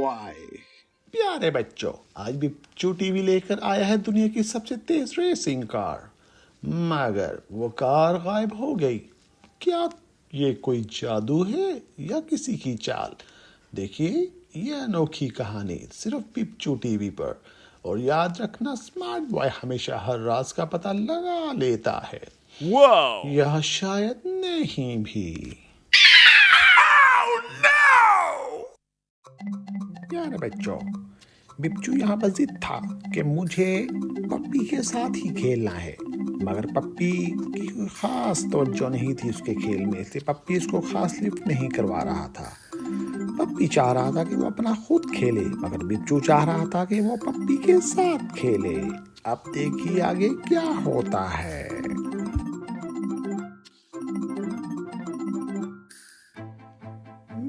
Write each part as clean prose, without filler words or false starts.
Y. प्यारे बच्चों, आज बिच्छू टीवी लेकर आया है दुनिया की सबसे तेज रेसिंग कार, मगर वो कार गायब हो गई। क्या ये कोई जादू है या किसी की चाल? देखिए ये अनोखी कहानी सिर्फ बिच्छू टीवी पर। और याद रखना, स्मार्ट बॉय हमेशा हर राज का पता लगा लेता है। Whoa! यह शायद नहीं भी। प्यारे बच्चों, बिच्छू यहाँ पर जिद था कि मुझे पप्पी के साथ ही खेलना है, मगर पप्पी की कोई खास तवज्जो नहीं थी उसके खेल में, इसलिए पप्पी उसको खास लिफ्ट नहीं करवा रहा था। पप्पी चाह रहा था कि वो अपना खुद खेले, मगर बिच्छू चाह रहा था कि वो पप्पी के साथ खेले। अब देखिए आगे क्या होता है।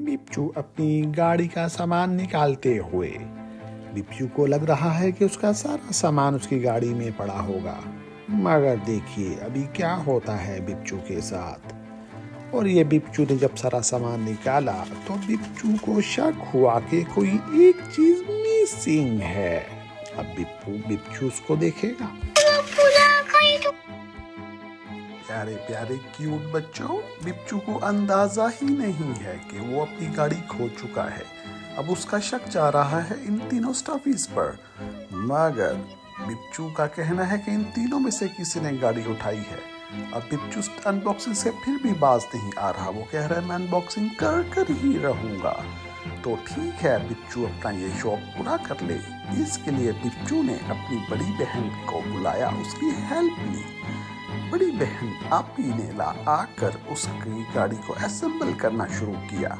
बिच्छू अपनी गाड़ी का सामान निकालते हुए, बिच्छू को लग रहा है कि उसका सारा सामान उसकी गाड़ी में पड़ा होगा, मगर देखिए अभी क्या होता है बिच्छू के साथ। और ये बिच्छू ने जब सारा सामान निकाला तो बिच्छू को शक हुआ कि कोई एक चीज मिसिंग है। अब बिच्छू उसको देखेगा। प्यारे प्यारे क्यूट बच्चों, बिच्छू को अंदाजा ही नहीं है कि वो अपनी गाड़ी खो चुका है। अब उसका शक जा रहा है इन तीनों स्टफीज पर, मगर बिच्छू का कहना है कि इन तीनों में से किसी ने गाड़ी उठाई है। अब बिच्छू अनबॉक्सिंग से फिर भी बाज नहीं आ रहा, वो कह रहा है मैं अनबॉक्सिंग कर ही रहूंगा। तो ठीक है, बिच्छू अपना ये शौक पूरा कर ले। इसके लिए बिच्छू ने अपनी बड़ी बहन को बुलाया, उसकी हेल्प ली। बड़ी बहन आपी ने आकर उसकी गाड़ी को असेंबल करना शुरू किया।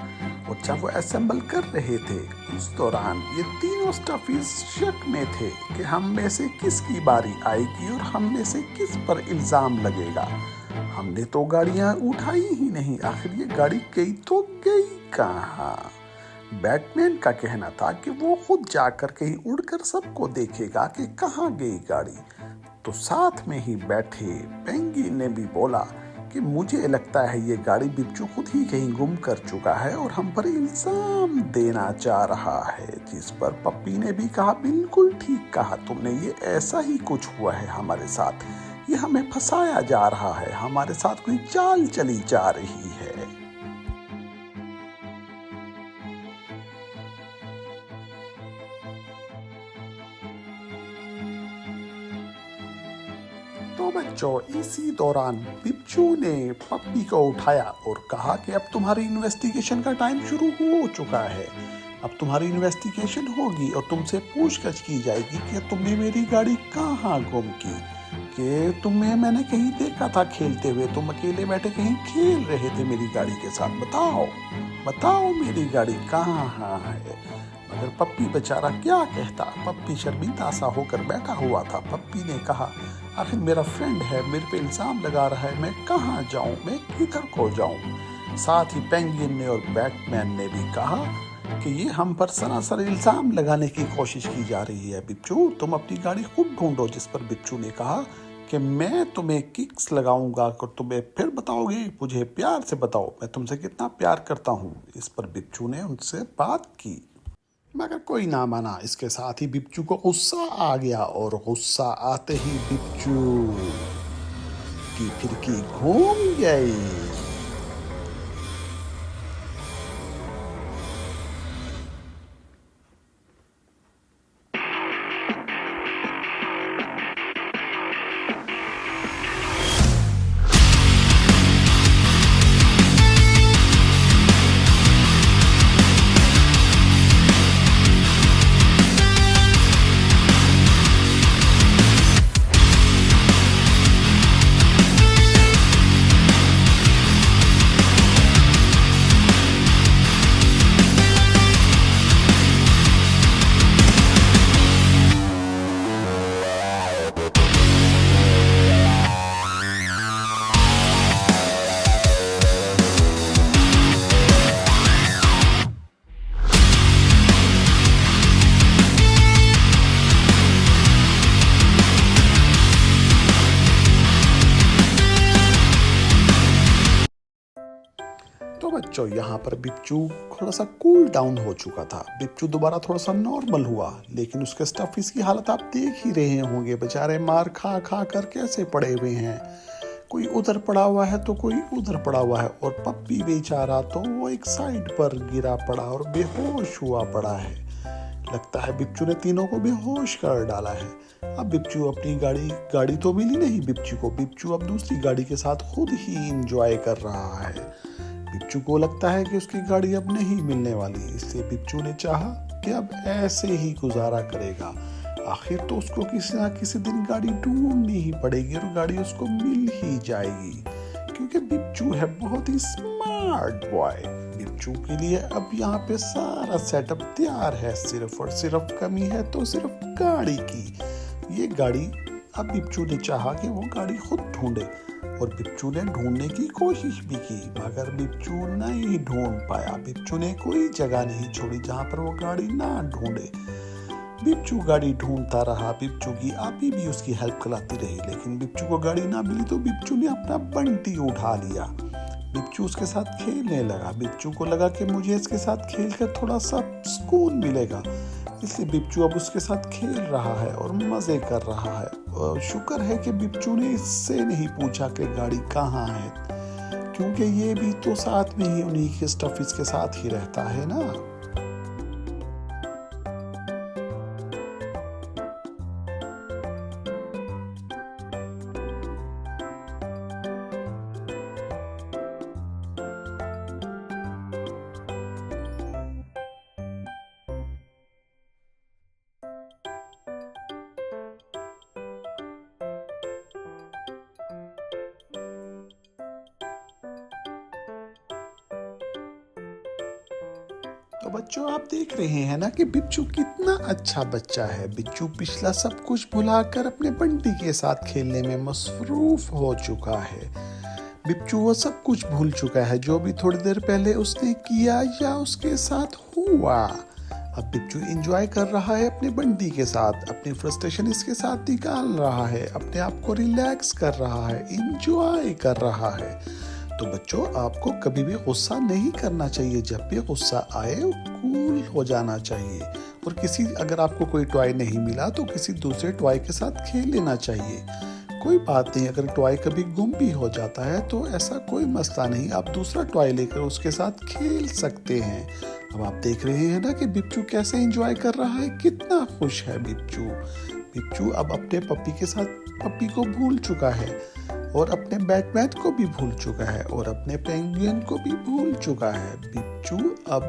और जब वो असेंबल कर रहे थे उस दौरान ये तीनों स्टफीज शक में थे कि हम में से किसकी बारी आएगी और हम में से किस पर इल्जाम लगेगा। हमने तो गाड़ियां उठाई ही नहीं, आखिर ये गाड़ी गई तो गई कहाँ? बैटमैन का कहना था कि वो खुद जाकर कहीं उड़कर सबको देखेगा कि कहाँ गई गाड़ी। तो साथ में ही बैठे पेंगुइन ने भी बोला कि मुझे लगता है ये गाड़ी बिच्छू खुद ही कहीं गुम कर चुका है और हम पर इल्जाम देना चाह रहा है। जिस पर पप्पी ने भी कहा बिल्कुल ठीक कहा तुमने, ये ऐसा ही कुछ हुआ है हमारे साथ, ये हमें फंसाया जा रहा है, हमारे साथ कोई चाल चली जा रही है। तो बच्चों, इसी दौरान बिच्छू ने पप्पी को उठाया और कहा कि अब तुम्हारी इन्वेस्टिगेशन का टाइम शुरू हो चुका है। अब तुम्हारी इन्वेस्टिगेशन होगी और तुमसे पूछताछ की जाएगी कि तुमने मेरी गाड़ी कहाँ गुम की, कि तुम्हें मैंने कहीं देखा था खेलते हुए, तुम अकेले बैठे कहीं खेल रहे थे मेरी गाड़ी के साथ, बताओ मेरी गाड़ी कहाँ है। मगर पप्पी बेचारा क्या कहता, पप्पी शर्मिंदा सा होकर बैठा हुआ था। पप्पी ने कहा आखिर मेरा फ्रेंड है, मेरे पे इल्जाम लगा रहा है, मैं कहाँ जाऊँ, मैं किधर को जाऊँ। साथ ही पेंगुइन ने और बैटमैन ने भी कहा कि ये हम पर सरासर इल्जाम लगाने की कोशिश की जा रही है। बिच्छू तुम अपनी गाड़ी खुद ढूंढो। जिस पर बिच्छू ने कहा कि मैं तुम्हें किक्स लगाऊंगा, तुम्हें फिर बताओगे, मुझे प्यार से बताओ मैं तुमसे कितना प्यार करता हूँ। इस पर बिच्छू ने उनसे बात की, मगर कोई ना माना। इसके साथ ही बिच्छू को गुस्सा आ गया और गुस्सा आते ही बिच्छू की फिरकी घूम गई। बच्चों, यहाँ पर बिच्छू थोड़ा सा कूल डाउन हो चुका था। बिच्छू दोबारा थोड़ा सा नॉर्मल हुआ, लेकिन उसके स्टफीज की हालत आप देख ही रहे होंगे। बेचारे मार खा खा कर कैसे पड़े हुए हैं। कोई उधर पड़ा हुआ है तो कोई उधर पड़ा हुआ है, और पप्पी बेचारा तो वो एक साइड पर गिरा पड़ा और बेहोश हुआ पड़ा है। लगता है बिच्छू ने तीनों को बेहोश कर डाला है। अब बिच्छू अपनी गाड़ी तो मिली नहीं बिच्छू को। बिच्छू अब दूसरी गाड़ी के साथ खुद ही इंजॉय कर रहा है। बिच्छू को लगता है कि उसकी गाड़ी अब नहीं मिलने वाली, इसलिए बिच्छू ने चाहा कि अब ऐसे ही गुजारा करेगा। आखिर तो उसको किसी ना किसी दिन गाड़ी ढूंढनी ही पड़ेगी और गाड़ी उसको मिल ही जाएगी, क्योंकि बिच्छू है बहुत ही स्मार्ट बॉय। बिच्छू के लिए अब यहाँ पे सारा सेटअप तैयार है, सिर्फ और सिर्फ कमी है तो सिर्फ गाड़ी की। ये गाड़ी अब बिच्छू ने चाहा कि वो गाड़ी खुद ढूंढे, और बिच्छू ने ढूंढने की कोशिश भी की, मगर बिच्छू नहीं ढूंढ पाया। बिच्छू ने कोई जगह नहीं छोड़ी जहाँ पर वो गाड़ी ना ढूंढे। बिच्छू गाड़ी ढूंढता रहा, बिच्छू की आपी भी उसकी हेल्प कराती रही, लेकिन बिच्छू को गाड़ी ना मिली तो बिच्छू ने अपना बंटी उठा लिया। बिच्छू उसके साथ खेलने लगा। बिच्छू को लगा कि मुझे इसके साथ खेलकर थोड़ा सा सुकून मिलेगा, इसलिए बिच्छू अब उसके साथ खेल रहा है और मजे कर रहा है। और शुक्र है कि बिच्छू ने इससे नहीं पूछा कि गाड़ी कहाँ है, क्योंकि ये भी तो साथ में ही उन्हीं के स्टफीज के साथ ही रहता है ना। तो बच्चों, आप देख रहे हैं ना कि बिच्छू कितना अच्छा बच्चा है। बिच्छू पिछला सब कुछ भुलाकर अपने बंटी के साथ खेलने में मसरूफ हो चुका है। बिच्छू वो सब कुछ भूल चुका है जो भी थोड़ी देर पहले उसने किया या उसके साथ हुआ। अब बिच्छू एंजॉय कर रहा है अपने बंटी के साथ, अपनी फ्रस्ट्रेशन इसके साथ निकाल रहा है, अपने आप को रिलैक्स कर रहा है, एंजॉय कर रहा है। तो बच्चों, आपको कभी भी गुस्सा नहीं करना चाहिए। जब भी गुस्सा आए कूल हो जाना चाहिए, और अगर आपको कोई टॉय नहीं मिला तो किसी दूसरे टॉय के साथ खेल लेना चाहिए। कोई बात नहीं, अगर टॉय कभी गुम भी हो जाता है तो ऐसा कोई मसला नहीं, आप दूसरा टॉय लेकर उसके साथ खेल सकते हैं। अब आप देख रहे हैं ना कि बिच्छू कैसे एंजॉय कर रहा है, कितना खुश है बिच्छू। बिच्छू अब अपने पप्पी को भूल चुका है, और अपने बैटमैन को भी भूल चुका है, और अपने पेंगुइन को भी भूल चुका है। बिच्छू अब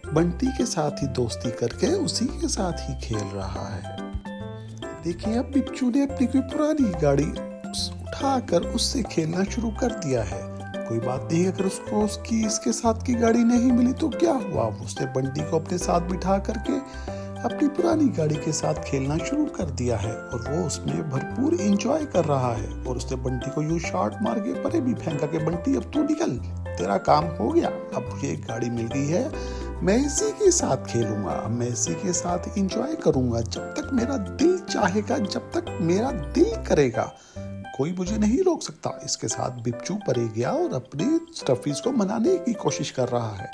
बंटी के साथ ही दोस्ती करके उसी के साथ ही खेल रहा है। देखिए, अब बिच्छू ने अपनी कोई पुरानी गाड़ी उठाकर उससे खेलना शुरू कर दिया है। कोई बात नहीं, अगर उसको इसके साथ की गाड़ी नहीं मिली तो क्या हुआ, उसने बंटी को अपने साथ बिठा करके अपनी पुरानी गाड़ी के साथ खेलना शुरू कर दिया है, और वो उसमें भरपूर एंजॉय कर रहा है। और उसने बंटी को यूं शॉट मार के परे भी फेंका कि बंटी अब तू निकल, तेरा काम हो गया, अब मुझे एक गाड़ी मिल गई है, मैं इसी के साथ खेलूंगा, मैं इसी के साथ एंजॉय करूंगा जब तक मेरा दिल चाहेगा, जब तक मेरा दिल करेगा, कोई मुझे नहीं रोक सकता। इसके साथ बिच्छू परे गया और अपने स्टफीज को मनाने की कोशिश कर रहा है,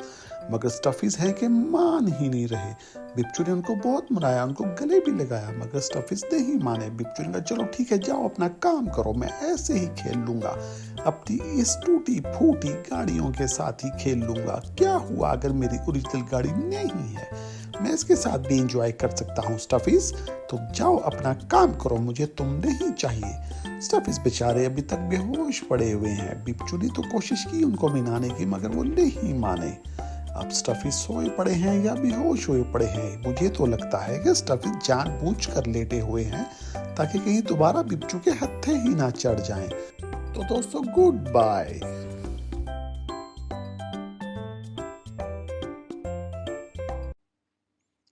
मगर स्टफीज है कि मान ही नहीं रहे। बिच्छू ने उनको बहुत मनाया, उनको गले भी लगाया, मगर स्टफीज नहीं माने। बिच्छू ने कहा, चलो ठीक है, जाओ अपना काम करो, मैं ऐसे ही खेल लूंगा, अपनी इस टूटी फूटी गाड़ियों के साथ ही खेल लूंगा। क्या हुआ अगर मेरी ओरिजिनल गाड़ी नहीं है, मैं इसके साथ भी एंजॉय कर सकता हूँ। स्टफीज, तुम जाओ अपना काम करो, मुझे तुम नहीं चाहिए। स्टफीज बेचारे अभी तक बेहोश पड़े हुए हैं। बिच्छू ने तो कोशिश की उनको मनाने की, मगर वो नहीं माने। अब स्टफीज सोए पड़े हैं या बेहोश हुए पड़े हैं। मुझे तो लगता है कि स्टफीज जानबूझकर लेटे हुए हैं ताकि कहीं दोबारा बिच्छू के हत्थे ही ना चढ़ जाएं। तो दोस्तों, गुड बाय।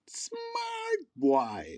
Smart boy.